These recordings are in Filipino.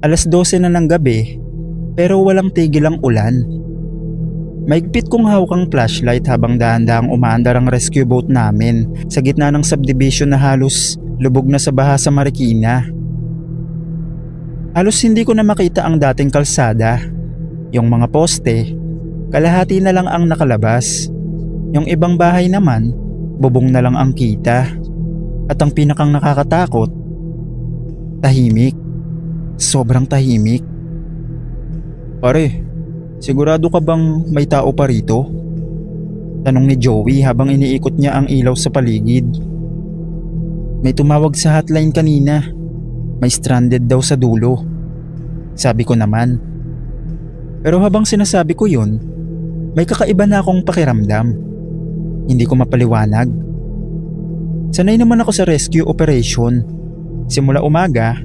12 na ng gabi pero walang tigil ang ulan. Maigpit kong hawak ang flashlight habang dahan-dahang umaandar ang rescue boat namin sa gitna ng subdivision na halos lubog na sa baha sa Marikina. Halos hindi ko na makita ang dating kalsada. Yung mga poste, kalahati na lang ang nakalabas. Yung ibang bahay naman, bubong na lang ang kita. At ang pinakang nakakatakot, tahimik. Sobrang tahimik. Pare, sigurado ka bang may tao pa rito? Tanong ni Joey habang iniikot niya ang ilaw sa paligid. May tumawag sa hotline kanina. May stranded daw sa dulo. Sabi ko naman. Pero habang sinasabi ko yun, may kakaiba na akong pakiramdam. Hindi ko mapaliwanag. Sanay naman ako sa rescue operation. Simula umaga,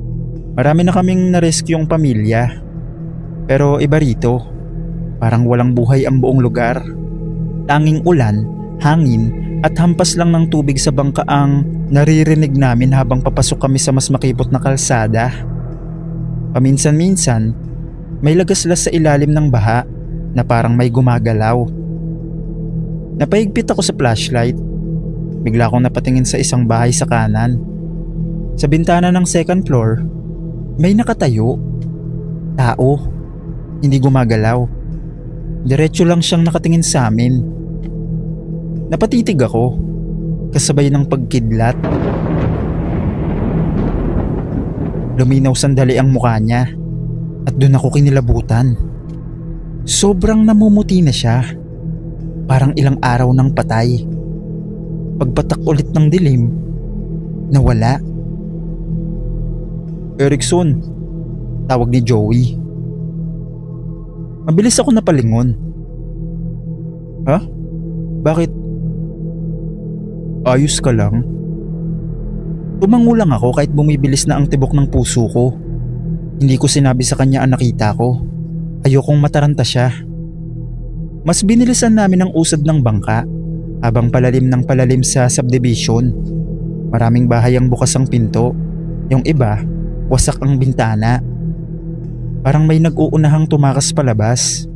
marami na kaming na-rescue yung pamilya. Pero iba rito, parang walang buhay ang buong lugar. Tanging ulan, hangin at hampas lang ng tubig sa bangka ang naririnig namin habang papasok kami sa mas makipot na kalsada. Paminsan-minsan, may lagaslas sa ilalim ng baha na parang may gumagalaw. Napaigpit ako sa flashlight. Bigla akong napatingin sa isang bahay sa kanan. Sa bintana ng second floor, may nakatayo. Tao. Hindi gumagalaw. Diretso lang siyang nakatingin sa amin. Napatitig ako, kasabay ng pagkidlat. Luminaw sandali ang mukha niya at doon ako kinilabutan. Sobrang namumuti na siya. Parang ilang araw nang patay. Pagpatak ulit ng dilim, nawala. Erickson, tawag ni Joey. Mabilis ako napalingon. Ha? Bakit? Ayos ka lang? Tumango lang ako kahit bumibilis na ang tibok ng puso ko. Hindi ko sinabi sa kanya ang nakita ko. Ayokong mataranta siya. Mas binilisan namin ang usad ng bangka habang palalim ng palalim sa subdivision. Maraming bahay ang bukas ang pinto. Yung iba, wasak ang bintana. Parang may nag-uunahang tumakas palabas.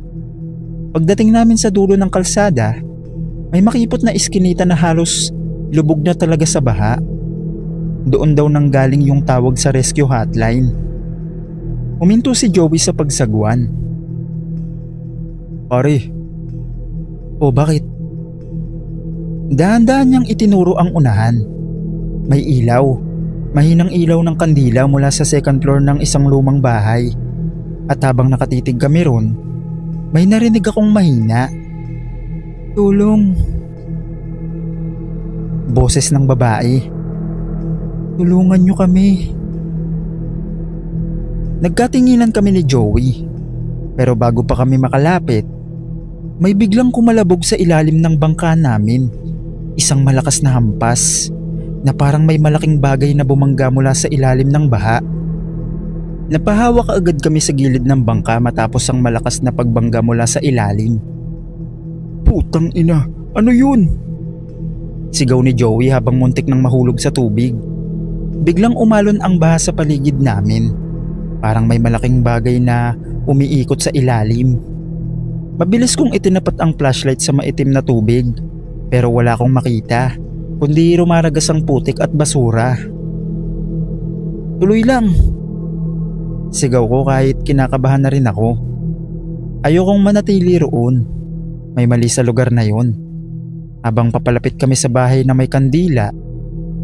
Pagdating namin sa dulo ng kalsada, may makipot na iskinita na halos lubog na talaga sa baha. Doon daw nanggaling yung tawag sa rescue hotline. Huminto si Joey sa pagsagwan. Pare. O bakit? Dahan-dahan niyang itinuro ang unahan. May ilaw. Mahinang ilaw ng kandila mula sa second floor ng isang lumang bahay. At habang nakatitig kami ron, may narinig akong mahina. Tulong. Boses ng babae. Tulungan niyo kami. Nagkatinginan kami ni Joey. Pero bago pa kami makalapit, may biglang kumalabog sa ilalim ng bangka namin. Isang malakas na hampas na parang may malaking bagay na bumangga mula sa ilalim ng baha. Napahawak agad kami sa gilid ng bangka matapos ang malakas na pagbangga mula sa ilalim. Putang ina, ano yun? Sigaw ni Joey habang muntik nang mahulog sa tubig. Biglang umalon ang baha sa paligid namin. Parang may malaking bagay na umiikot sa ilalim. Mabilis kong itinapat ang flashlight sa maitim na tubig pero wala akong makita kundi rumaragas ang putik at basura. Tuloy lang. Sigaw ko kahit kinakabahan na rin ako. Ayokong manatili roon. May mali sa lugar na yon. Habang papalapit kami sa bahay na may kandila,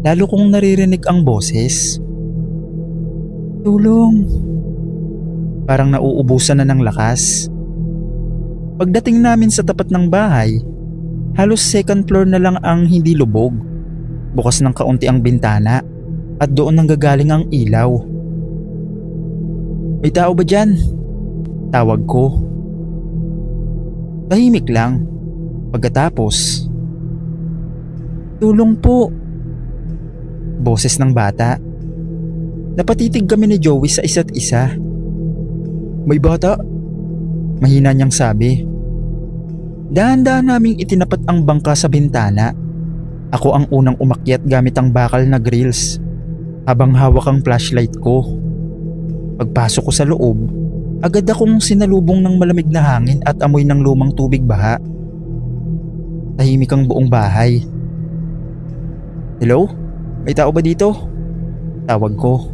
lalo kong naririnig ang boses. Tulong. Parang nauubusan na ng lakas. Pagdating namin sa tapat ng bahay, halos second floor na lang ang hindi lubog. Bukas ng kaunti ang bintana at doon nanggagaling ang ilaw. May tao ba dyan? Tawag ko. Tahimik lang. Pagkatapos, tulong po. Boses ng bata. Napatitig kami ni Joey sa isa't isa. May bata? Mahina niyang sabi. Dahan-dahan naming itinapat ang bangka sa bintana. Ako ang unang umakyat gamit ang bakal na grills habang hawak ang flashlight ko. Pagpasok ko sa loob, agad akong sinalubong ng malamig na hangin at amoy ng lumang tubig baha. Tahimik ang buong bahay. "Hello? May tao ba dito?" Tawag ko.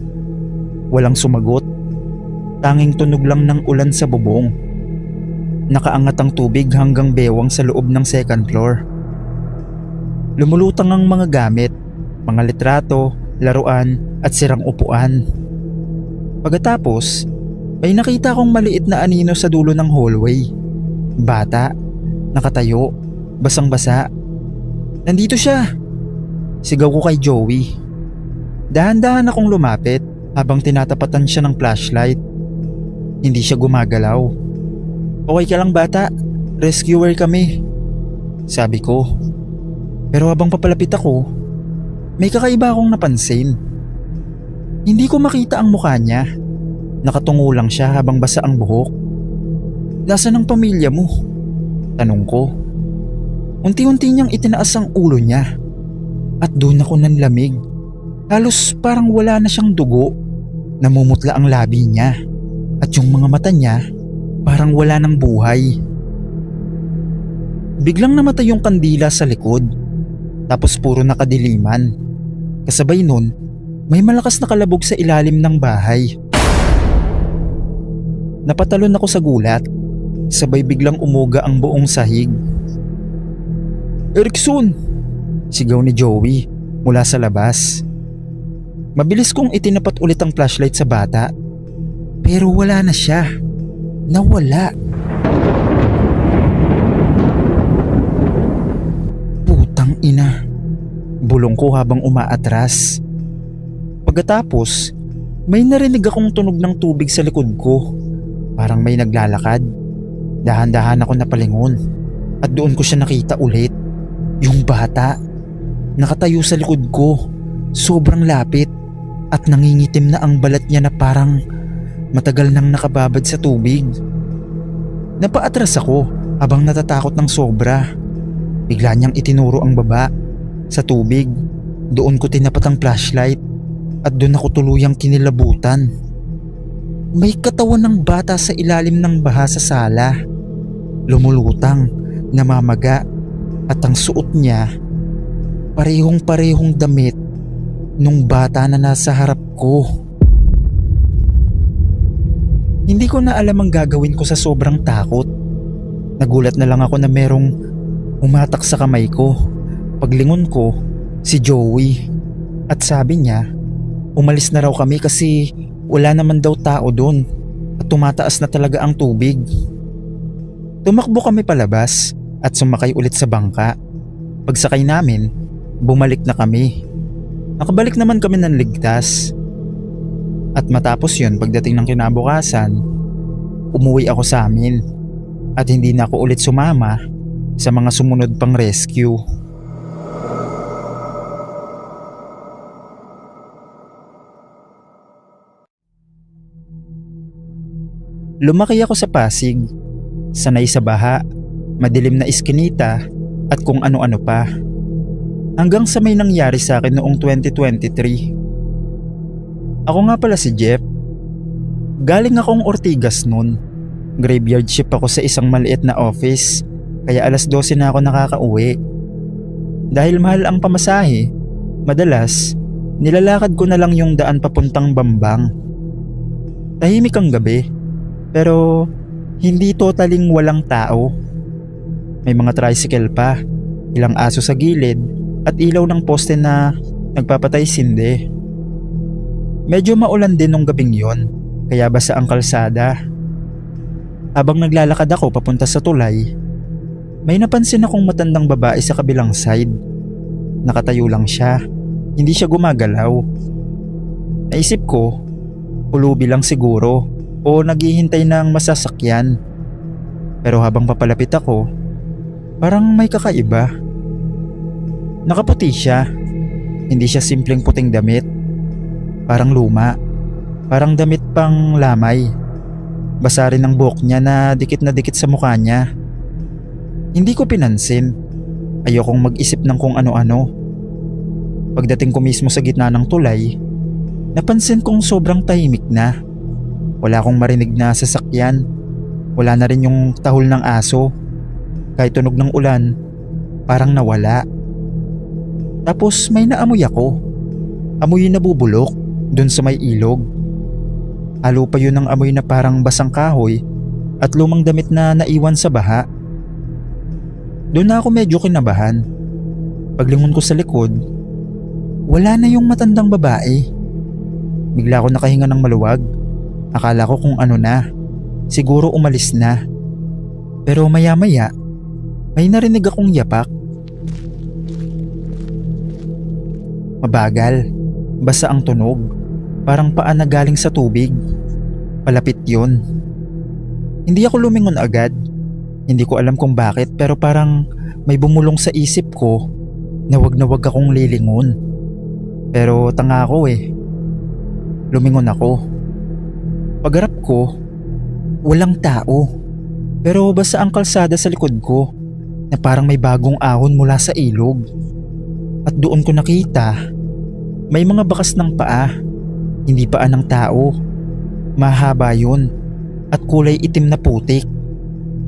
Walang sumagot. Tanging tunog lang ng ulan sa bubong. Nakaangat ang tubig hanggang bewang sa loob ng second floor. Lumulutang ang mga gamit, mga litrato, laruan at sirang upuan. Pagkatapos, may nakita akong maliit na anino sa dulo ng hallway. Bata, nakatayo, basang-basa. "Nandito siya!" Sigaw ko kay Joey. Dahan-dahan akong lumapit habang tinatapatan siya ng flashlight. Hindi siya gumagalaw. "Okay ka lang bata? Rescuer kami," sabi ko. Pero habang papalapit ako, may kakaiba akong napansin. Hindi ko makita ang mukha niya. Nakatungo lang siya habang basa ang buhok. "Nasaan ang pamilya mo?" tanong ko. Unti-unti niyang itinaas ang ulo niya. At doon ako nanlamig. Halos parang wala na siyang dugo. Namumutla ang labi niya. At yung mga mata niya parang wala ng buhay. Biglang namatay yung kandila sa likod. Tapos puro nakadiliman. Kasabay nun, may malakas na kalabog sa ilalim ng bahay. Napatalon ako sa gulat. Sabay biglang umuga ang buong sahig. "Erikson!" sigaw ni Joey mula sa labas. Mabilis kong itinapat ulit ang flashlight sa bata. Pero wala na siya. Nawala. Putang ina. Bulong ko habang umaatras. Pagkatapos, may narinig akong tunog ng tubig sa likod ko. Parang may naglalakad. Dahan-dahan ako napalingon. At doon ko siya nakita ulit. Yung bata. Nakatayo sa likod ko. Sobrang lapit. At nangingitim na ang balat niya na parang matagal nang nakababad sa tubig. Napaatras ako habang natatakot ng sobra. Bigla niyang itinuro ang baba sa tubig. Doon ko tinapat ang flashlight at doon ako tuluyang kinilabutan. May katawan ng bata sa ilalim ng baha sa sala. Lumulutang, namamaga at ang suot niya parehong-parehong damit nung bata na nasa harap ko. Hindi ko na alam ang gagawin ko sa sobrang takot. Nagulat na lang ako na merong umatak sa kamay ko. Paglingon ko, si Joey. At sabi niya, umalis na raw kami kasi wala naman daw tao doon at tumataas na talaga ang tubig. Tumakbo kami palabas at sumakay ulit sa bangka. Pagsakay namin, bumalik na kami. Nakabalik naman kami ng ligtas. At matapos yun, pagdating ng kinabukasan, umuwi ako sa amin at hindi na ako ulit sumama sa mga sumunod pang rescue. Lumaki ako sa Pasig, sanay sa baha, madilim na iskinita at kung ano-ano pa. Hanggang sa may nangyari sa akin noong 2023. Ako nga pala si Jeff. Galing akong Ortigas noon. Graveyard shift ako sa isang maliit na office, kaya alas 12 na ako nakakauwi. Dahil mahal ang pamasahe, madalas nilalakad ko na lang yung daan papuntang Bambang. Tahimik ang gabi, pero hindi totaling walang tao. May mga tricycle pa, ilang aso sa gilid at ilaw ng poste na nagpapatay sinde. Medyo maulan din nung gabing yon, kaya basa ang kalsada. Habang naglalakad ako papunta sa tulay, may napansin akong matandang babae sa kabilang side. Nakatayo lang siya, hindi siya gumagalaw. Naisip ko, pulubi lang siguro o naghihintay ng masasakyan. Pero habang papalapit ako, parang may kakaiba. Nakaputi siya, hindi siya simpleng puting damit. Parang luma, parang damit pang lamay. Basa rin ang buhok niya na dikit sa mukha niya. Hindi ko pinansin. Ayokong mag-isip ng kung ano-ano. Pagdating ko mismo sa gitna ng tulay, napansin kong sobrang tahimik na. Wala akong marinig na sasakyan. Wala na rin yung tahol ng aso. Kahit tunog ng ulan, parang nawala. Tapos may naamoy ako. Amoy na nabubulok dun sa may ilog. Halo pa yun ng amoy na parang basang kahoy at lumang damit na naiwan sa baha. Doon na ako medyo kinabahan. Paglingon ko sa likod, wala na yung matandang babae. Bigla ako nakahinga ng maluwag. Akala ko kung ano na, siguro umalis na. Pero maya-maya, may narinig akong yapak. Mabagal, basa ang tunog, parang paa na galing sa tubig. Palapit yun. Hindi ako lumingon agad. Hindi ko alam kung bakit pero parang may bumulong sa isip ko na wag akong lilingon. Pero tanga ako eh. Lumingon ako. Pagharap ko, walang tao. Pero basa ang kalsada sa likod ko na parang may bagong ahon mula sa ilog. At doon ko nakita, may mga bakas ng paa. Hindi paa ng tao. Mahaba yun at kulay itim na putik.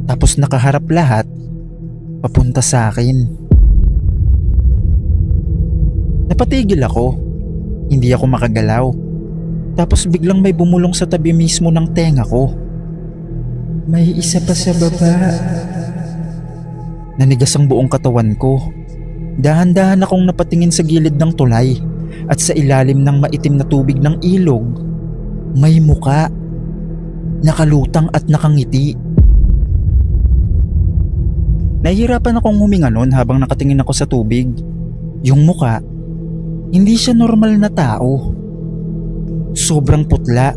Tapos nakaharap lahat papunta sa akin. Napatigil ako. Hindi ako makagalaw. Tapos biglang may bumulong sa tabi mismo ng tenga ko. May isa pa sa baba. Nanigas ang buong katawan ko. Dahan-dahan akong napatingin sa gilid ng tulay at sa ilalim ng maitim na tubig ng ilog. May muka. Nakalutang at nakangiti. Nahihirapan akong huminga noon habang nakatingin ako sa tubig. Yung muka, hindi siya normal na tao. Sobrang putla,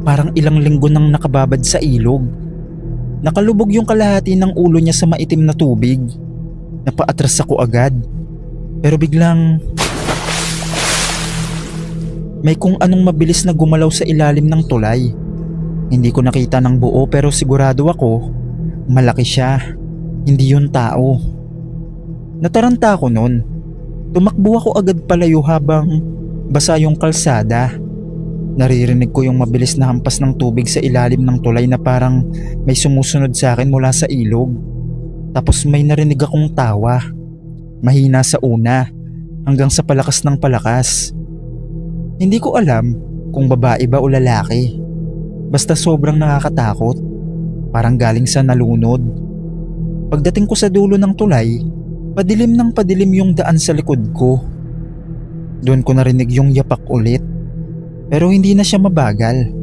parang ilang linggo nang nakababad sa ilog. Nakalubog yung kalahati ng ulo niya sa maitim na tubig. Napaatras ako agad. Pero biglang may kung anong mabilis na gumalaw sa ilalim ng tulay. Hindi ko nakita ng buo pero sigurado ako malaki siya. Hindi yun tao. Nataranta ako nun. Tumakbo ako agad palayo habang basa yung kalsada. Naririnig ko yung mabilis na hampas ng tubig sa ilalim ng tulay na parang may sumusunod sa akin mula sa ilog. Tapos may narinig akong tawa. Mahina sa una hanggang sa palakas ng palakas. Hindi ko alam kung babae ba o lalaki. Basta sobrang nakakatakot. Parang galing sa nalunod. Pagdating ko sa dulo ng tulay, padilim yung daan sa likod ko. Doon ko narinig yung yapak ulit. Pero hindi na siya mabagal.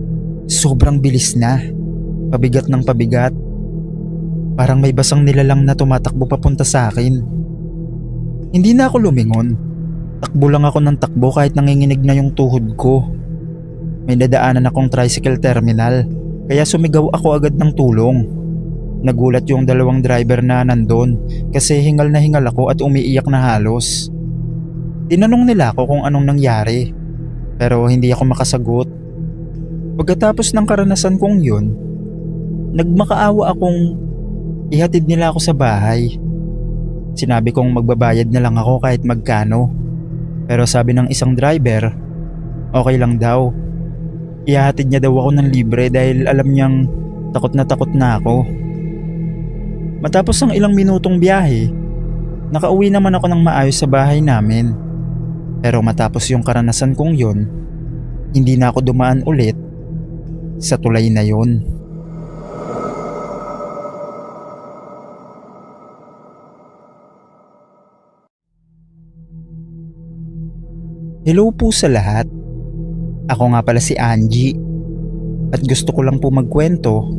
Sobrang bilis na. Pabigat ng pabigat. Parang may basang nilalang na tumatakbo papunta sa akin. Hindi na ako lumingon. Takbo lang ako ng takbo kahit nanginginig na yung tuhod ko. May dadaanan akong tricycle terminal, kaya sumigaw ako agad ng tulong. Nagulat yung dalawang driver na nandun kasi hingal na hingal ako at umiiyak na halos. Tinanong nila ako kung anong nangyari. Pero hindi ako makasagot. Pagkatapos ng karanasan kong yun, nagmakaawa akong ihatid nila ako sa bahay. Sinabi kong magbabayad na lang ako kahit magkano. Pero sabi ng isang driver, okay lang daw. Ihahatid niya daw ako ng libre dahil alam niyang takot na ako. Matapos ang ilang minutong biyahe, nakauwi naman ako ng maayos sa bahay namin. Pero matapos yung karanasan kong yun, hindi na ako dumaan ulit sa tulay na yun. Hello po sa lahat. Ako nga pala si Angie at gusto ko lang po magkwento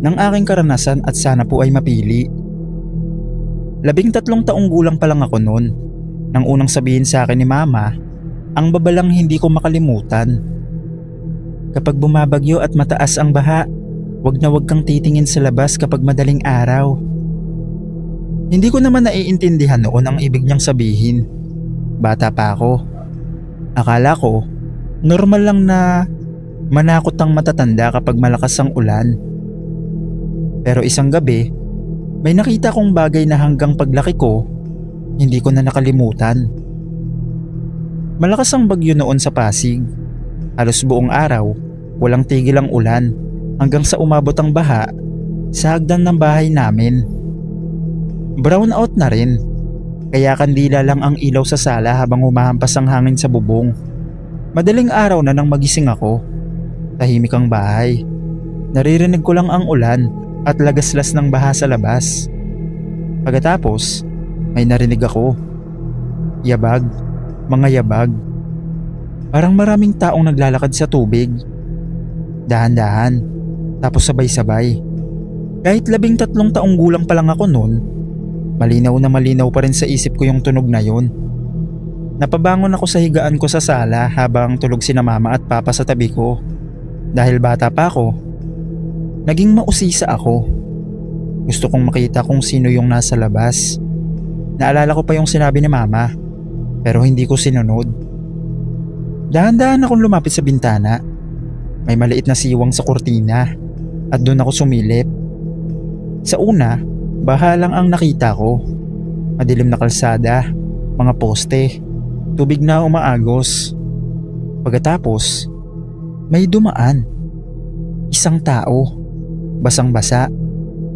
ng aking karanasan at sana po ay mapili. 13 taong gulang pa lang ako noon nang unang sabihin sa akin ni Mama ang babalang hindi ko makalimutan. Kapag bumabagyo at mataas ang baha, wag na wag kang titingin sa labas kapag madaling araw. Hindi ko naman naiintindihan noon ang ibig niyang sabihin. Bata pa ako. Akala ko normal lang na manakot ang matatanda kapag malakas ang ulan. Pero isang gabi, may nakita kong bagay na hanggang paglaki ko, hindi ko na nakalimutan. Malakas ang bagyo noon sa Pasig. Halos buong araw, Walang tigil ang ulan hanggang sa umabot ang baha sa hagdan ng bahay namin. Brown out na rin, kaya kandila lang ang ilaw sa sala habang humahampas ang hangin sa bubong. Madaling araw na nang magising ako. Tahimik ang bahay. Naririnig ko lang ang ulan at lagaslas ng baha sa labas. Pagkatapos, may narinig ako. Yabag, mga yabag. Parang maraming taong naglalakad sa tubig. Dahan-dahan, tapos sabay-sabay. Kahit 13 taong gulang pa lang ako noon, malinaw na malinaw pa rin sa isip ko yung tunog na yun. Napabangon ako sa higaan ko sa sala habang tulog sina mama at papa sa tabi ko. Dahil bata pa ako, naging mausisa ako. Gusto kong makita kung sino yung nasa labas. Naalala ko pa yung sinabi ni mama, pero hindi ko sinunod. Dahan-dahan akong lumapit sa bintana. May maliit na siwang sa kurtina at doon ako sumilip. Sa una, baha lang ang nakita ko. Madilim na kalsada, mga poste, tubig na umaagos. Pagkatapos, may dumaan. Isang tao, basang-basa,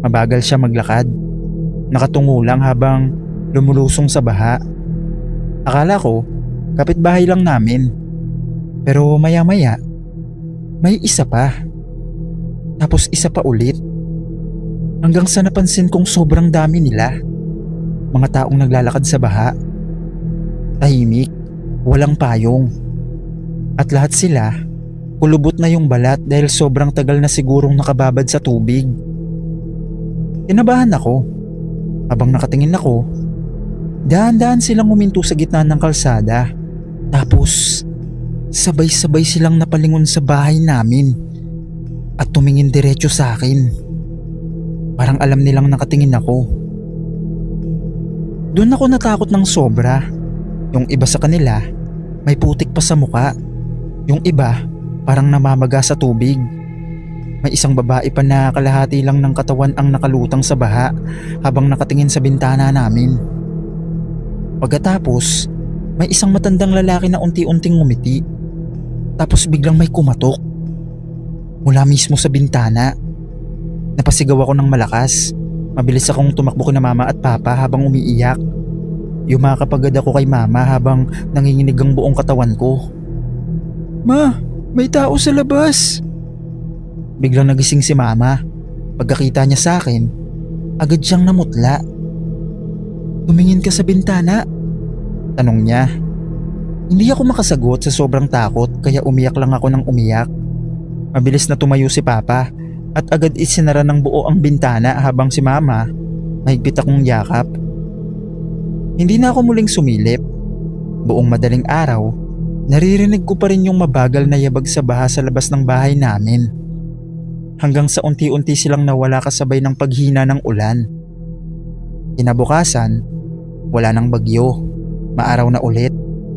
mabagal siya maglakad. Nakatungo lang habang lumulusong sa baha. Akala ko, kapitbahay lang namin. Pero maya-maya, may isa pa. Tapos isa pa ulit. Hanggang sa napansin kong sobrang dami nila. Mga taong naglalakad sa baha. Tahimik, walang payong. At lahat sila, kulubot na yung balat dahil sobrang tagal na sigurong nakababad sa tubig. Kinabahan ako. Habang nakatingin ako, dahan-dahan silang huminto sa gitna ng kalsada. Tapos, sabay-sabay silang napalingon sa bahay namin at tumingin diretso sa akin. Parang alam nilang nakatingin ako. Doon ako natakot ng sobra. Yung iba sa kanila, may putik pa sa muka. Yung iba, parang namamaga sa tubig. May isang babae pa na kalahati lang ng katawan ang nakalutang sa baha habang nakatingin sa bintana namin. Pagkatapos, may isang matandang lalaki na unti-unting ngumiti. Tapos biglang may kumatok. Mula mismo sa bintana. Napasigaw ako ng malakas. Mabilis akong tumakbo kina mama at papa habang umiiyak. Yumakap agad ako kay mama habang nanginginig ang buong katawan ko. "Ma, may tao sa labas!" Biglang nagising si mama. Pagkakita niya sa akin, agad siyang namutla. "Tumingin ka sa bintana?" tanong niya. Hindi ako makasagot sa sobrang takot kaya umiyak lang ako ng umiyak. Mabilis na tumayo si papa at agad isinara ng buo ang bintana habang si mama mahigpit akong yakap. Hindi na ako muling sumilip. Buong madaling araw, naririnig ko pa rin yung mabagal na yabag sa baha sa labas ng bahay namin. Hanggang sa unti-unti silang nawala kasabay ng paghina ng ulan. Kinabukasan, wala nang bagyo. Maaraw na ulit.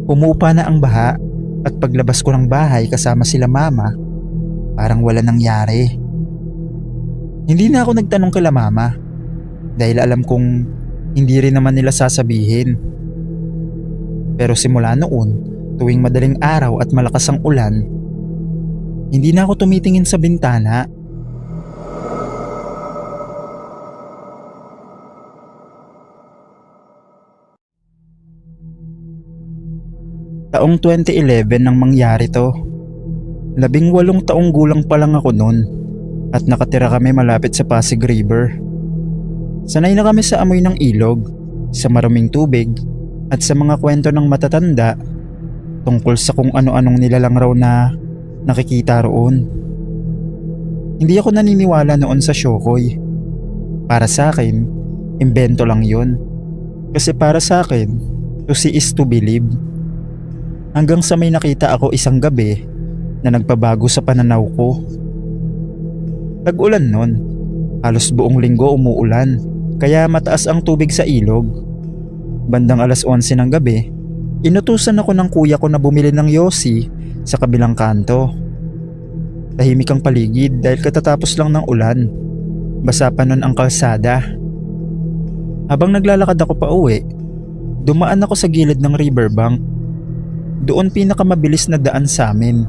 Umupa na ang baha at paglabas ko ng bahay kasama sila mama, parang wala nangyari. Hindi na ako nagtanong kila mama dahil alam kong hindi rin naman nila sasabihin. Pero simula noon, tuwing madaling araw at malakas ang ulan, hindi na ako tumitingin sa bintana. Taong 2011 nang mangyari to. 18 taong gulang pa lang ako noon at nakatira kami malapit sa Pasig River. Sanay na kami sa amoy ng ilog, sa maruming tubig at sa mga kwento ng matatanda tungkol sa kung ano-anong nilalang raw na nakikita roon. Hindi ako naniniwala noon sa Shokoy. Para sa akin, imbento lang yun. Kasi para sa akin, to see is to believe. Hanggang sa may nakita ako isang gabi na nagpabago sa pananaw ko. Tag-ulan nun, halos buong linggo umuulan, kaya mataas ang tubig sa ilog. Bandang 11:00 ng gabi, inutusan ako ng kuya ko na bumili ng yosi sa kabilang kanto. Tahimik ang paligid dahil katatapos lang ng ulan. Basa pa nun ang kalsada. Habang naglalakad ako pa uwi, dumaan ako sa gilid ng riverbank. Doon pinakamabilis na daan sa amin.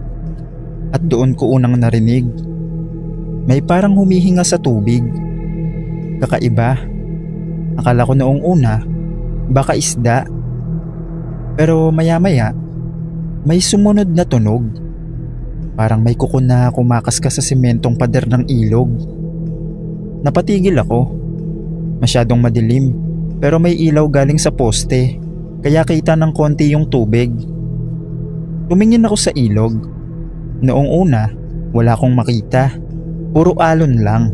At doon ko unang narinig. May parang humihinga sa tubig. Kakaiba. Akala ko noong una, baka isda. Pero maya-maya, may sumunod na tunog. Parang may kuko na kumakaskas sa sementong pader ng ilog. Napatigil ako. Masyadong madilim, pero may ilaw galing sa poste, kaya kita ng konti yung tubig. Tumingin ako sa ilog. Noong una, wala akong makita. Puro alon lang.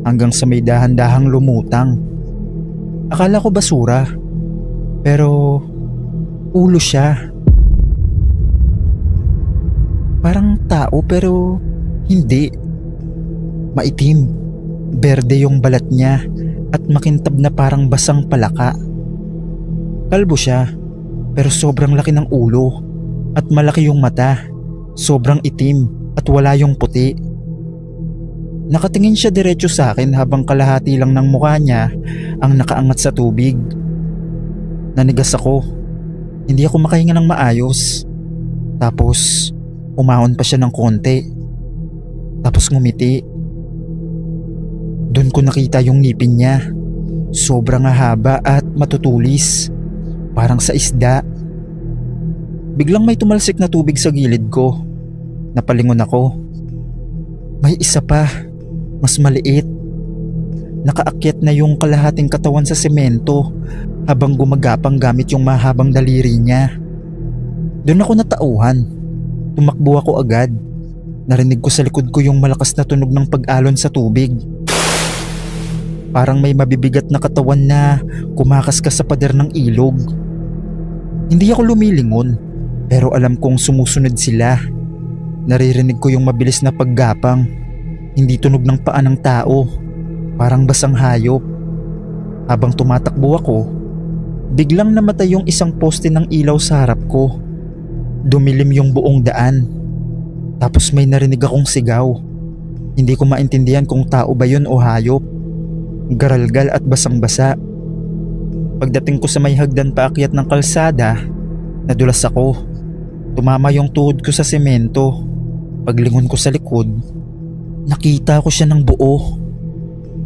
Hanggang sa may dahan-dahang lumutang. Akala ko basura. Pero ulo siya. Parang tao pero hindi. Maitim. Berde yung balat niya at makintab na parang basang palaka. Kalbo siya pero sobrang laki ng ulo at malaki yung mata. Sobrang itim at wala yung puti. Nakatingin siya diretso sa akin habang kalahati lang ng mukha niya ang nakaangat sa tubig. Nanigas ako. Hindi ako makahinga ng maayos. Tapos umahon pa siya ng konti. Tapos ngumiti. Doon ko nakita yung ngipin niya. Sobrang haba at matutulis. Parang sa isda. Biglang may tumalsik na tubig sa gilid ko. Napalingon ako. May isa pa. Mas maliit. Nakaakyat na yung kalahating katawan sa semento habang gumagapang gamit yung mahabang daliri niya. Doon ako natauhan. Tumakbo ako agad. Narinig ko sa likod ko yung malakas na tunog ng pag-alon sa tubig. Parang may mabibigat na katawan na kumakaskas sa pader ng ilog. Hindi ako lumilingon, pero alam kong sumusunod sila. Naririnig ko yung mabilis na paggapang. Hindi tunog ng paa ng tao. Parang basang hayop. Habang tumatakbo ako, biglang namatay yung isang poste ng ilaw sa harap ko. Dumilim yung buong daan. Tapos may narinig akong sigaw. Hindi ko maintindihan kung tao ba yun o hayop. Garalgal at basang-basa. Pagdating ko sa may hagdan paakyat ng kalsada, nadulas ako. Tumama yung tuhod ko sa semento. Paglingon ko sa likod, nakita ko siya ng buo.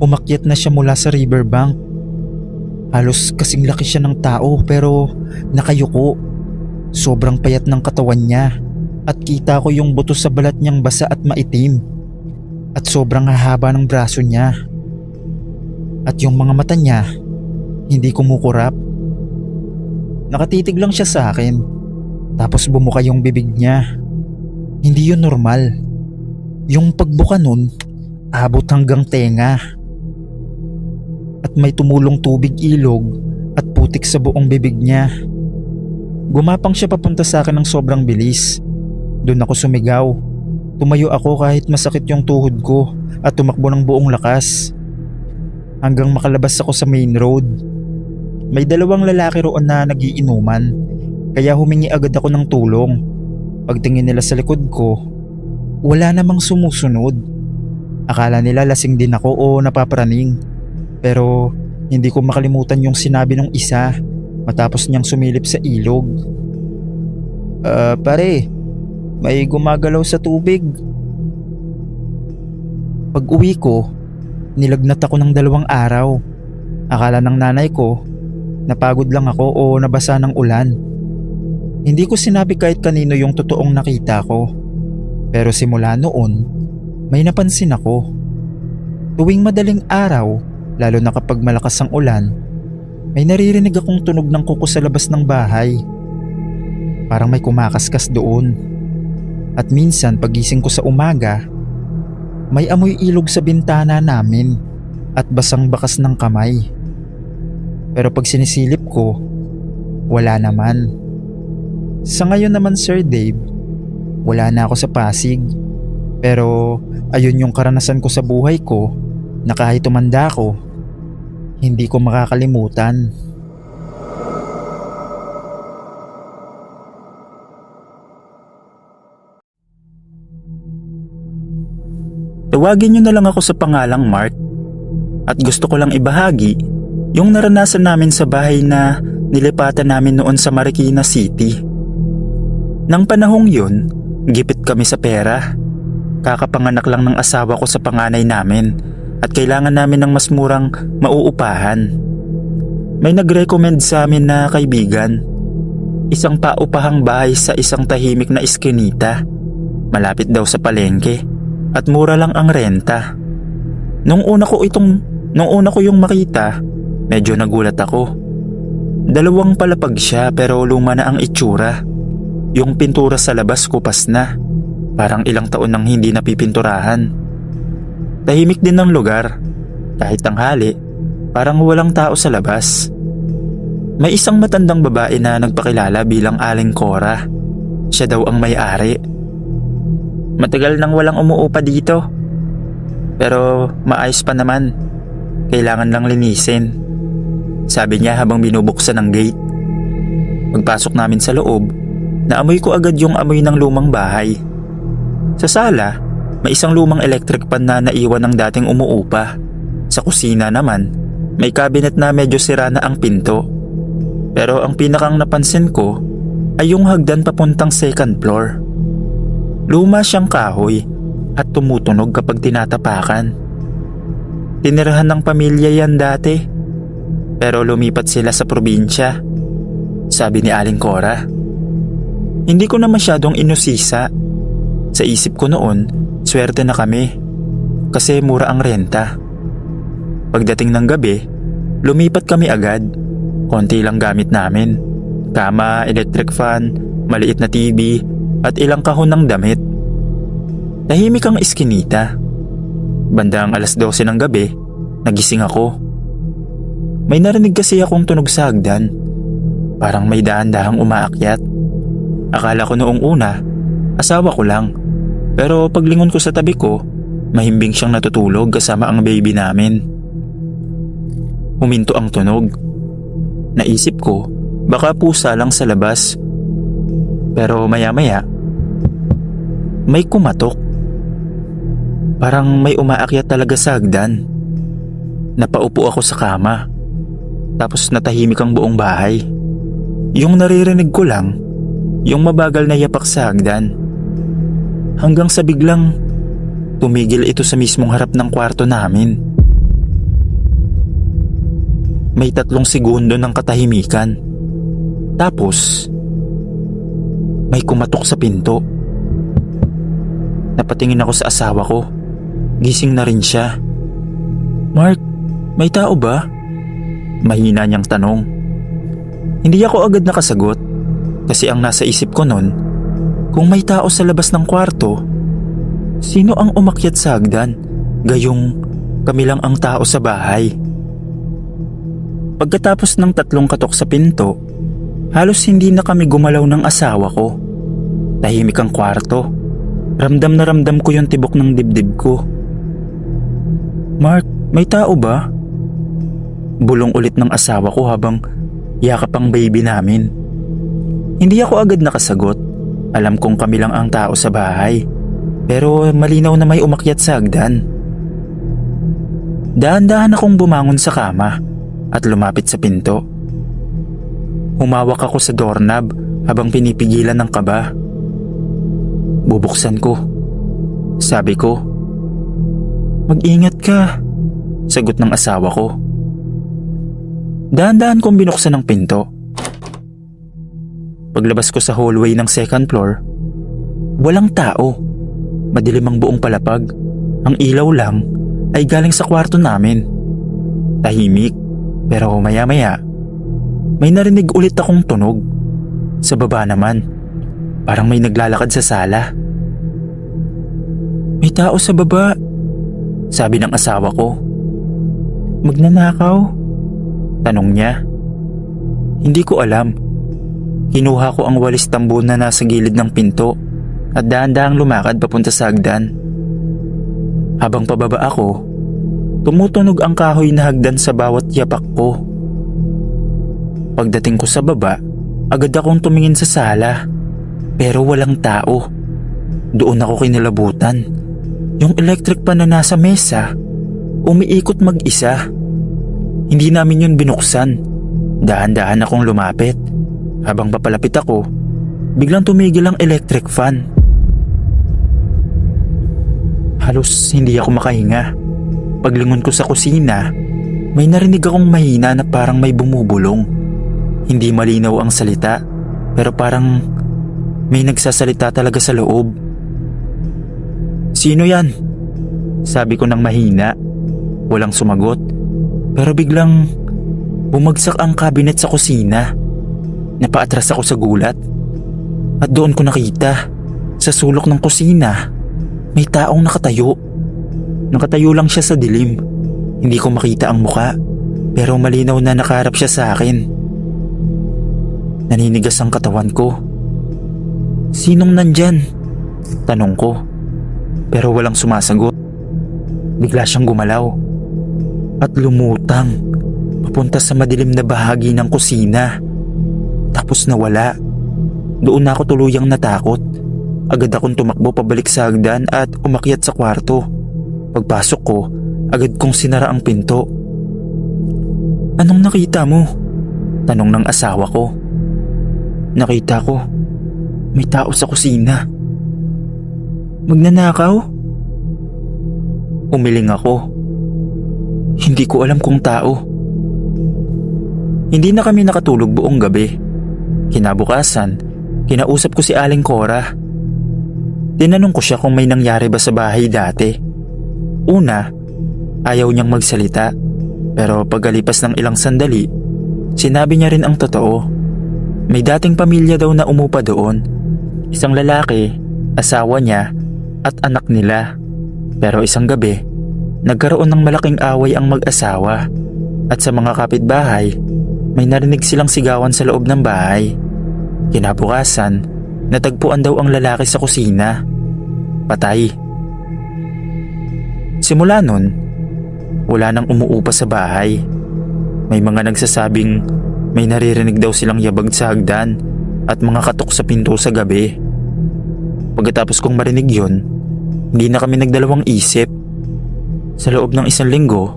Umakyat na siya mula sa riverbank. Halos kasing laki siya ng tao pero nakayuko. Sobrang payat ng katawan niya at kita ko yung buto sa balat niyang basa at maitim. At sobrang hahaba ng braso niya. At yung mga mata niya, hindi kumukurap. Nakatitig lang siya sa akin. Tapos bumuka yung bibig niya. Hindi yun normal. Yung pagbuka nun, abot hanggang tenga. At may tumulong tubig ilog at putik sa buong bibig niya. Gumapang siya papunta sa akin ng sobrang bilis. Doon ako sumigaw. Tumayo ako kahit masakit yung tuhod ko at tumakbo ng buong lakas. Hanggang makalabas ako sa main road. May dalawang lalaki roon na nagiinuman, kaya humingi agad ako ng tulong. Pagtingin nila sa likod ko, wala namang sumusunod. Akala nila lasing din ako o napapraning. Pero hindi ko makalimutan yung sinabi ng isa matapos niyang sumilip sa ilog. Pare, may gumagalaw sa tubig. Pag uwi ko, nilagnat ako ng 2 araw. Akala ng nanay ko, napagod lang ako o nabasa ng ulan. Hindi ko sinabi kahit kanino yung totoong nakita ko. Pero simula noon, may napansin ako. Tuwing madaling araw, lalo na kapag malakas ang ulan, may naririnig akong tunog ng kuko sa labas ng bahay. Parang may kumakaskas doon. At minsan pagising ko sa umaga, may amoy ilog sa bintana namin at basang bakas ng kamay. Pero pag sinisilip ko, wala naman. Sa ngayon naman Sir Dave, wala na ako sa Pasig. Pero ayun yung karanasan ko sa buhay ko na kahit tumanda ko, hindi ko makakalimutan. Tawagin niyo na lang ako sa pangalang Mark at gusto ko lang ibahagi yung naranasan namin sa bahay na nilipatan namin noon sa Marikina City. Nang panahong yun, Gipit kami sa pera. Kakapanganak lang ng asawa ko sa panganay namin at kailangan namin ng mas murang mauupahan. May nag-recommend sa amin na kaibigan. Isang paupahang bahay sa isang tahimik na iskinita. Malapit daw sa palengke at mura lang ang renta. Nung una ko yung makita, medyo nagulat ako. Dalawang palapag siya pero luma na ang itsura. Yung pintura sa labas kupas na. Parang ilang taon nang hindi napipinturahan. Tahimik din ng lugar. Kahit tanghali, parang walang tao sa labas. May isang matandang babae na nagpakilala bilang Aling Cora. Siya daw ang may-ari. Matagal nang walang umuupa dito. Pero maayos pa naman. Kailangan lang linisin. Sabi niya habang binubuksan ang gate. Pagpasok namin sa loob, naamoy ko agad yung amoy ng lumang bahay. Sa sala, may isang lumang electric pan na naiwan ng dating umuupa. Sa kusina naman, may cabinet na medyo sira na ang pinto. Pero ang pinakang napansin ko ay yung hagdan papuntang second floor. Luma siyang kahoy at tumutunog kapag tinatapakan. Tinirahan ng pamilya yan dati, pero lumipat sila sa probinsya, sabi ni Aling Cora. Hindi ko na masyadong inusisa. Sa isip ko noon, swerte na kami kasi mura ang renta. Pagdating ng gabi, lumipat kami agad. Konti lang gamit namin. Kama, electric fan, maliit na TV, at ilang kahon ng damit. Tahimik ang iskinita. Bandang 12:00 ng gabi, nagising ako. May narinig kasi akong tunog sa hagdan. Parang may dahan-dahang umaakyat. Akala ko noong una, asawa ko lang. Pero paglingon ko sa tabi ko, mahimbing siyang natutulog kasama ang baby namin. Huminto ang tunog. Naisip ko, baka pusa lang sa labas. Pero maya-maya, may kumatok. Parang may umaakyat talaga sa hagdan. Napaupo ako sa kama. Tapos natahimik ang buong bahay. Yung naririnig ko lang, yung mabagal na yapak sa hagdan. Hanggang sa biglang, tumigil ito sa mismong harap ng kwarto namin. May 3 segundo ng katahimikan. Tapos, may kumatok sa pinto. Napatingin ako sa asawa ko. Gising na rin siya. "Mark, may tao ba?" Mahina niyang tanong. Hindi ako agad nakasagot kasi ang nasa isip ko nun, kung may tao sa labas ng kwarto, sino ang umakyat sa hagdan? Gayong kami lang ang tao sa bahay. Pagkatapos ng 3 katok sa pinto, halos hindi na kami gumalaw ng asawa ko. Tahimik ang kwarto. Ramdam na ramdam ko yung tibok ng dibdib ko. "Mark, may tao ba?" Bulong ulit ng asawa ko habang yakap ang baby namin. Hindi ako agad nakasagot. Alam kong kami lang ang tao sa bahay. Pero malinaw na may umakyat sa hagdan. Dahan-dahan akong bumangon sa kama at lumapit sa pinto. Humawak ako sa doorknob habang pinipigilan ng kaba. "Bubuksan ko," sabi ko. "Mag-ingat ka," sagot ng asawa ko. Dahan-dahan kong binuksan ang pinto. Paglabas ko sa hallway ng second floor, walang tao. Madilim ang buong palapag. Ang ilaw lang ay galing sa kwarto namin. Tahimik, pero maya-maya, may narinig ulit akong tunog. Sa baba naman, parang may naglalakad sa sala. "May tao sa baba," sabi ng asawa ko. "Magnanakaw?" tanong niya. Hindi ko alam. Kinuha ko ang walis tambo na nasa gilid ng pinto at dahan-dahang lumakad papunta sa hagdan. Habang pababa ako, tumutunog ang kahoy na hagdan sa bawat yapak ko. Pagdating ko sa baba, agad akong tumingin sa sala. Pero walang tao. Doon ako kinilabutan. Yung electric pan na nasa mesa, umiikot mag-isa. Hindi namin yun binuksan. Dahan-dahan akong lumapit. Habang papalapit ako, biglang tumigil ang electric fan. Halos hindi ako makahinga. Paglingon ko sa kusina, may narinig akong mahina na parang may bumubulong. Hindi malinaw ang salita, pero parang may nagsasalita talaga sa loob. "Sino yan?" Sabi ko ng mahina. Walang sumagot, pero biglang bumagsak ang cabinet sa kusina. Napaatras ako sa gulat. At doon ko nakita, sa sulok ng kusina, may taong nakatayo. Nakatayo lang siya sa dilim. Hindi ko makita ang muka, pero malinaw na nakaharap siya sa akin. Naninigas ang katawan ko. "Sinong nandyan?" Tanong ko, pero walang sumasagot. Bigla siyang gumalaw at lumutang papunta sa madilim na bahagi ng kusina. Tapos nawala. Doon na ako tuluyang natakot. Agad akong tumakbo pabalik sa hagdan at umakyat sa kwarto. Pagpasok ko, agad kong sinara ang pinto. "Anong nakita mo?" Tanong ng asawa ko. "Nakita ko, may tao sa kusina." "Magnanakaw?" Umiling ako. Hindi ko alam kung tao. Hindi na kami nakatulog buong gabi. Kinabukasan, kinausap ko si Aling Cora. Tinanong ko siya kung may nangyari ba sa bahay dati. Una, ayaw niyang magsalita, pero pagkalipas ng ilang sandali, sinabi niya rin ang totoo. May dating pamilya daw na umupa doon. Isang lalaki, asawa niya, at anak nila. Pero isang gabi, nagkaroon ng malaking away ang mag-asawa. At sa mga kapitbahay, may narinig silang sigawan sa loob ng bahay. Kinabukasan, natagpuan daw ang lalaki sa kusina. Patay. Simula nun, wala nang umuupa sa bahay. May mga nagsasabing may naririnig daw silang yabag sa hagdan at mga katok sa pinto sa gabi. Pagkatapos kong marinig yun, hindi na kami nagdalawang isip. Sa loob ng isang linggo,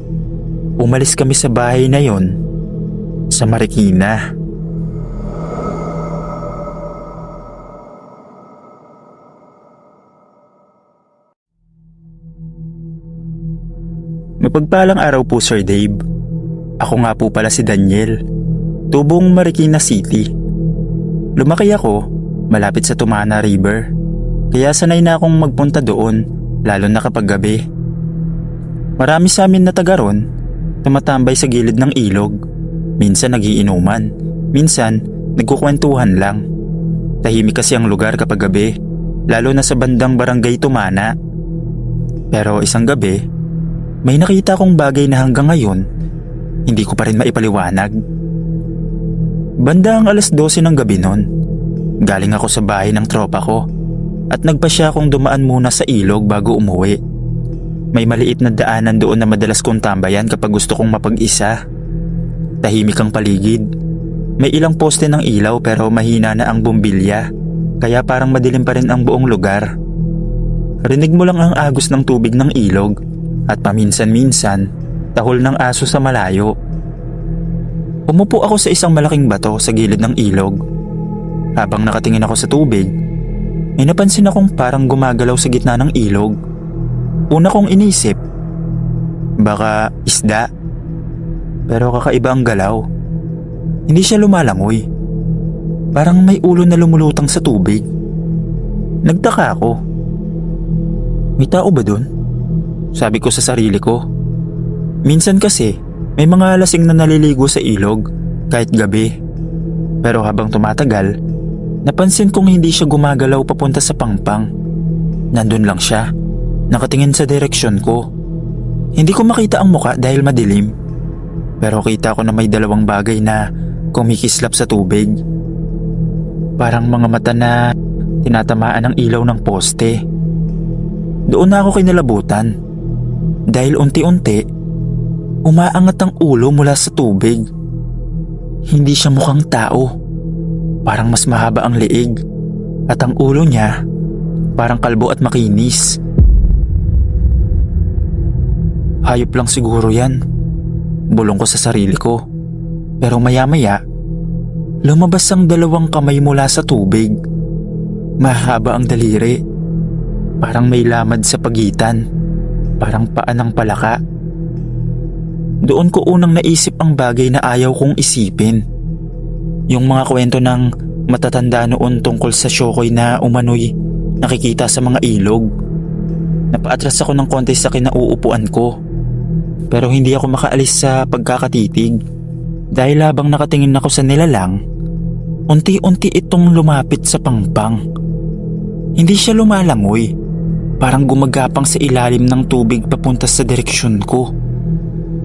umalis kami sa bahay na yon sa Marikina. Mapagpalang araw po, Sir Dave. Ako nga po pala si Daniel, tubong Marikina City. Lumaki ako malapit sa Tumana River, kaya sanay na akong magpunta doon, lalo na kapag gabi. Marami sa amin na taga ron, tumatambay sa gilid ng ilog. Minsan nagiinuman, minsan nagkukwentuhan lang. Tahimik kasi ang lugar kapag gabi, lalo na sa bandang barangay Tumana. Pero isang gabi, may nakita kong bagay na hanggang ngayon, hindi ko pa rin maipaliwanag. Bandang 12:00 ng gabi noon, galing ako sa bahay ng tropa ko at nagpasya akong dumaan muna sa ilog bago umuwi. May maliit na daanan doon na madalas kong tambayan kapag gusto kong mapag-isa. Tahimik ang paligid. May ilang poste ng ilaw pero mahina na ang bumbilya, kaya parang madilim pa rin ang buong lugar. Rinig mo lang ang agos ng tubig ng ilog at paminsan-minsan tahol ng aso sa malayo. Umupo ako sa isang malaking bato sa gilid ng ilog. Habang nakatingin ako sa tubig, may napansin akong parang gumagalaw sa gitna ng ilog. Una kong inisip, baka isda. Pero kakaiba ang galaw. Hindi siya lumalangoy. Parang may ulo na lumulutang sa tubig. Nagtaka ako. May tao ba dun? Sabi ko sa sarili ko. Minsan kasi, may mga lasing na naliligo sa ilog kahit gabi. Pero habang tumatagal, napansin kong hindi siya gumagalaw papunta sa pangpang. Nandun lang siya, nakatingin sa direksyon ko. Hindi ko makita ang muka dahil madilim. Pero kita ko na may dalawang bagay na kumikislap sa tubig. Parang mga mata na tinatamaan ng ilaw ng poste. Doon na ako kinalabutan. Dahil unti-unti, umaangat ang ulo mula sa tubig. Hindi siya mukhang tao. Parang mas mahaba ang leeg. At ang ulo niya, parang kalbo at makinis. Hayop lang siguro yan. Bulong ko sa sarili ko. Pero maya-maya, lumabas ang dalawang kamay mula sa tubig. Mahaba ang daliri. Parang may lamad sa pagitan, parang paa ng palaka. Doon ko unang naisip ang bagay na ayaw kong isipin. Yung mga kwento ng matatanda noon tungkol sa syokoy na umano'y nakikita sa mga ilog. Napaatras ako ng konti sa kinauupuan ko. Pero hindi ako makaalis sa pagkakatitig dahil habang nakatingin ako sa nilalang, unti-unti itong lumapit sa pangpang. Hindi siya lumalangoy, parang gumagapang sa ilalim ng tubig papunta sa direksyon ko.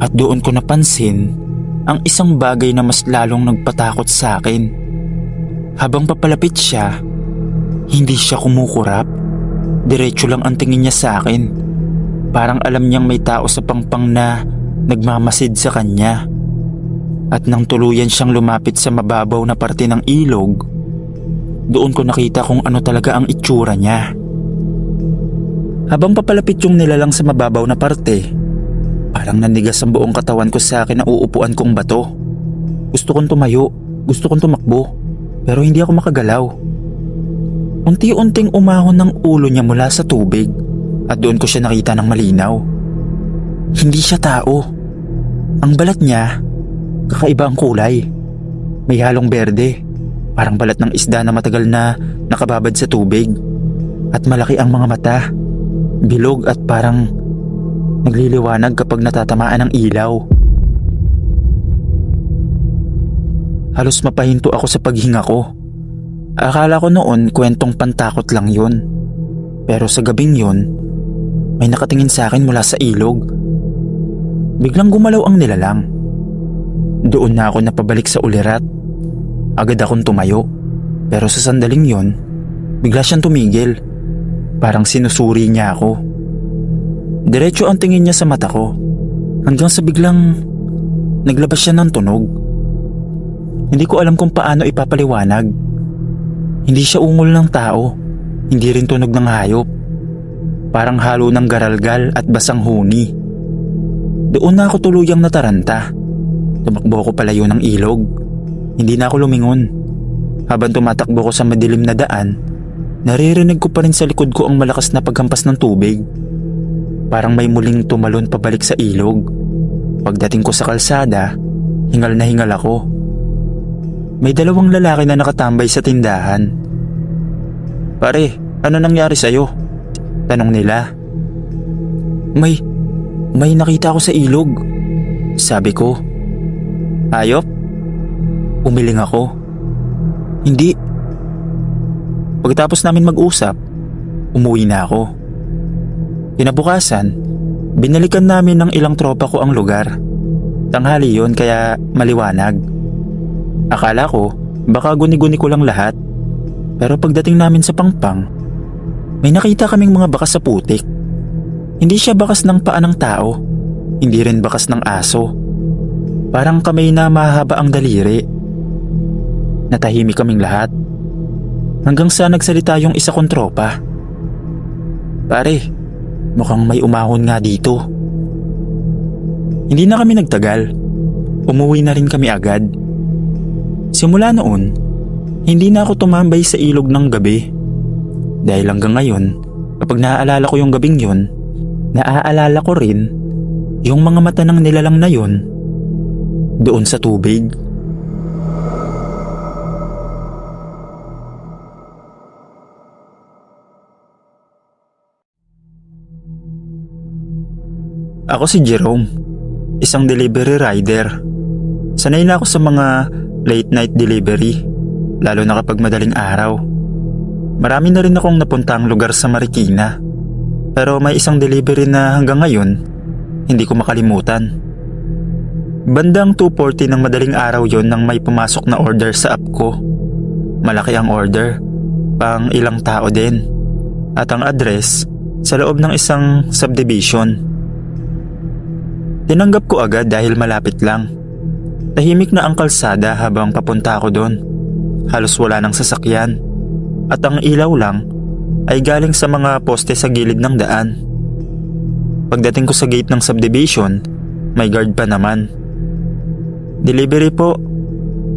At doon ko napansin ang isang bagay na mas lalong nagpatakot sa akin. Habang papalapit siya, hindi siya kumukurap, diretso lang ang tingin niya sa akin. Parang alam niyang may tao sa pangpang na nagmamasid sa kanya. At nang tuluyan siyang lumapit sa mababaw na parte ng ilog, doon ko nakita kung ano talaga ang itsura niya. Habang papalapit yung nilalang sa mababaw na parte, parang nanigas ang buong katawan ko sa akin na uupuan kong bato. Gusto kong tumayo, gusto kong tumakbo, pero hindi ako makagalaw. Unti-unting umahon ng ulo niya mula sa tubig. At doon ko siya nakita ng malinaw. Hindi siya tao. Ang balat niya, kakaiba ang kulay. May halong berde, parang balat ng isda na matagal na nakababad sa tubig. At malaki ang mga mata, bilog at parang nagliliwanag kapag natatamaan ng ilaw. Halos mapahinto ako sa paghinga ko. Akala ko noon kwentong pantakot lang yun. Pero sa gabing yun, may nakatingin sa akin mula sa ilog. Biglang gumalaw ang nilalang. Doon na ako napabalik sa ulirat. Agad akong tumayo. Pero sa sandaling yon, bigla siyang tumigil. Parang sinusuri niya ako. Diretso ang tingin niya sa mata ko. Hanggang sa biglang naglabas siya ng tunog. Hindi ko alam kung paano ipapaliwanag. Hindi siya ungol ng tao. Hindi rin tunog ng hayop. Parang halo ng garalgal at basang huni. Doon na ako tuluyang nataranta. Tumakbo ako palayo ng ilog. Hindi na ako lumingon. Habang tumatakbo ko sa madilim na daan, naririnig ko pa rin sa likod ko ang malakas na paghampas ng tubig. Parang may muling tumalon pabalik sa ilog. Pagdating ko sa kalsada, hingal na hingal ako. May dalawang lalaki na nakatambay sa tindahan. "Pare, ano nangyari sa'yo?" tanong nila. May nakita ako sa ilog," sabi ko. "Hayop?" Umiling ako. "Hindi." Pagkatapos namin mag-usap, umuwi na ako. Kinabukasan, binalikan namin ng ilang tropa ko ang lugar. Tanghali yon kaya maliwanag. Akala ko baka guni-guni ko lang lahat. Pero pagdating namin sa pangpang, may nakita kaming mga bakas sa putik. Hindi siya bakas ng paa ng tao, hindi rin bakas ng aso. Parang kamay na mahaba ang daliri. Natahimik kaming lahat. Hanggang sa nagsalita yung isa kong tropa. "Pare, mukhang may umahon nga dito." Hindi na kami nagtagal. Umuwi na rin kami agad. Simula noon, hindi na ako tumambay sa ilog ng gabi. Dahil hanggang ngayon, kapag naaalala ko yung gabing yun, naaalala ko rin yung mga mata ng nilalang na yun doon sa tubig. Ako si Jerome, isang delivery rider. Sanay na ako sa mga late night delivery, lalo na kapag madaling araw. Marami na rin akong napuntang lugar sa Marikina. Pero may isang delivery na hanggang ngayon, hindi ko makalimutan. Bandang 2:40 ng madaling araw yon nang may pumasok na order sa app ko. Malaki ang order, pang ilang tao din. At ang address, sa loob ng isang subdivision. Tinanggap ko agad dahil malapit lang. Tahimik na ang kalsada habang papunta ako doon. Halos wala ng sasakyan. At ang ilaw lang ay galing sa mga poste sa gilid ng daan. Pagdating ko sa gate ng subdivision, may guard pa naman. "Delivery po,"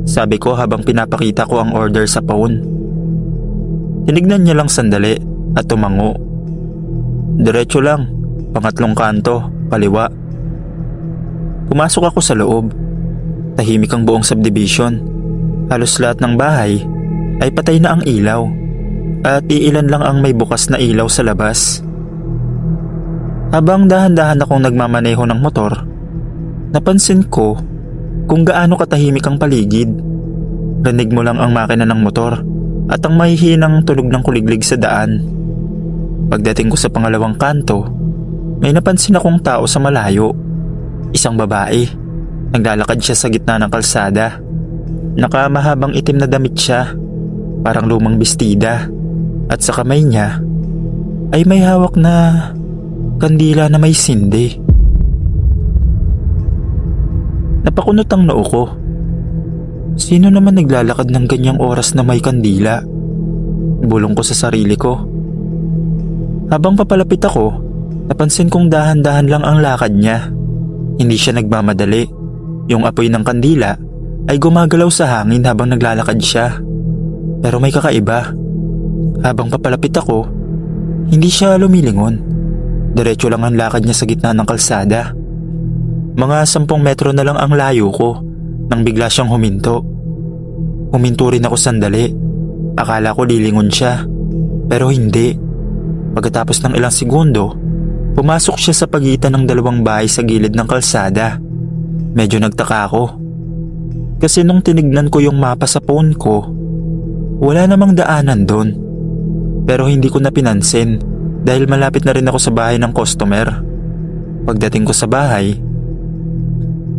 sabi ko habang pinapakita ko ang order sa phone. Tinignan niya lang sandali at tumango. Diretso lang, pangatlong kanto, kaliwa. Pumasok ako sa loob. Tahimik ang buong subdivision. Halos lahat ng bahay ay patay na ang ilaw at iilan lang ang may bukas na ilaw sa labas. Habang dahan-dahan akong nagmamaneho ng motor, napansin ko kung gaano katahimik ang paligid. Rinig mo lang ang makina ng motor at ang mahihinang tunog ng kuliglig sa daan. Pagdating ko sa pangalawang kanto, may napansin akong tao sa malayo. Isang babae. Naglalakad siya sa gitna ng kalsada. Nakamahabang itim na damit siya, parang lumang bestida. At sa kamay niya ay may hawak na kandila na may sindi. Napakunot ang noo ko. Sino naman naglalakad ng ganyang oras na may kandila? Bulong ko sa sarili ko. Habang papalapit ako, napansin kong dahan-dahan lang ang lakad niya. Hindi siya nagmamadali. Yung apoy ng kandila ay gumagalaw sa hangin habang naglalakad siya. Pero may kakaiba. Habang papalapit ako, hindi siya lumilingon. Diretso lang ang lakad niya sa gitna ng kalsada. Mga 10 metro na lang ang layo ko nang bigla siyang huminto. Huminto rin ako sandali. Akala ko lilingon siya, pero hindi. Pagkatapos ng ilang segundo, pumasok siya sa pagitan ng dalawang bahay sa gilid ng kalsada. Medyo nagtaka ako. Kasi nung tinignan ko yung mapa sa phone ko, wala namang daanan doon. Pero hindi ko na pinansin dahil malapit na rin ako sa bahay ng customer. Pagdating ko sa bahay,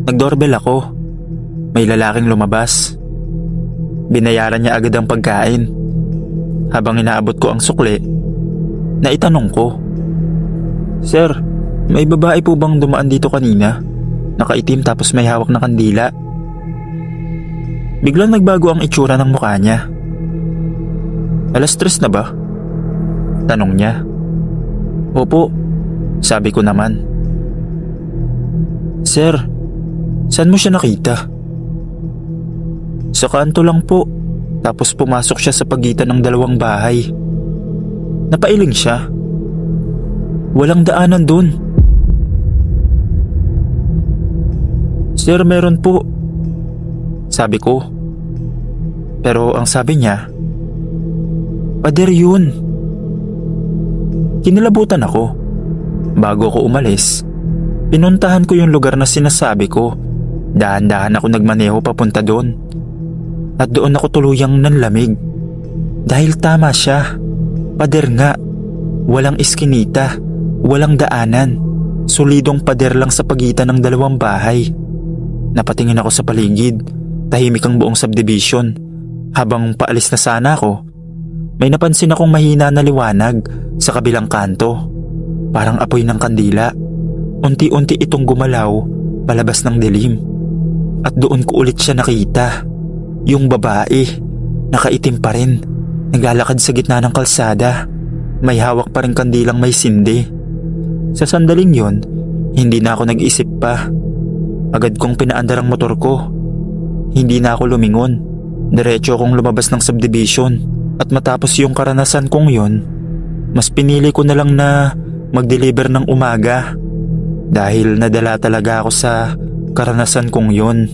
nag-doorbell ako. May lalaking lumabas. Binayaran niya agad ang pagkain. Habang inaabot ko ang sukli, naitanong ko, "Sir, may babae po bang dumaan dito kanina? Nakaitim tapos may hawak na kandila." Biglang nagbago ang itsura ng mukha niya. "Alas 3 na ba?" tanong niya. "Opo," sabi ko naman. "Sir, saan mo siya nakita?" "Sa kanto lang po, tapos pumasok siya sa pagitan ng dalawang bahay. Napailing siya. Walang daanan dun." "Sir, meron po," sabi ko. Pero ang sabi niya, "Pader yun." Kinilabutan ako. Bago ko umalis, pinuntahan ko yung lugar na sinasabi ko. Dahan-dahan ako nagmaneho papunta doon. At doon ako tuluyang nanlamig. Dahil tama siya. Pader nga. Walang iskinita. Walang daanan. Solidong pader lang sa pagitan ng dalawang bahay. Napatingin ako sa paligid. Tahimik ang buong subdivision. Habang paalis na sana ako, may napansin akong mahina na liwanag sa kabilang kanto. Parang apoy ng kandila. Unti-unti itong gumalaw palabas ng dilim. At doon ko ulit siya nakita. Yung babae, nakaitim pa rin. Naglalakad sa gitna ng kalsada. May hawak pa rin kandilang may sindi. Sa sandaling yon, hindi na ako nag-isip pa. Agad kong pinaandar ang motor ko. Hindi na ako lumingon. Diretso akong lumabas ng subdivision. At matapos yung karanasan kong yon, mas pinili ko na lang na mag-deliver ng umaga. Dahil nadala talaga ako sa karanasan kong yon.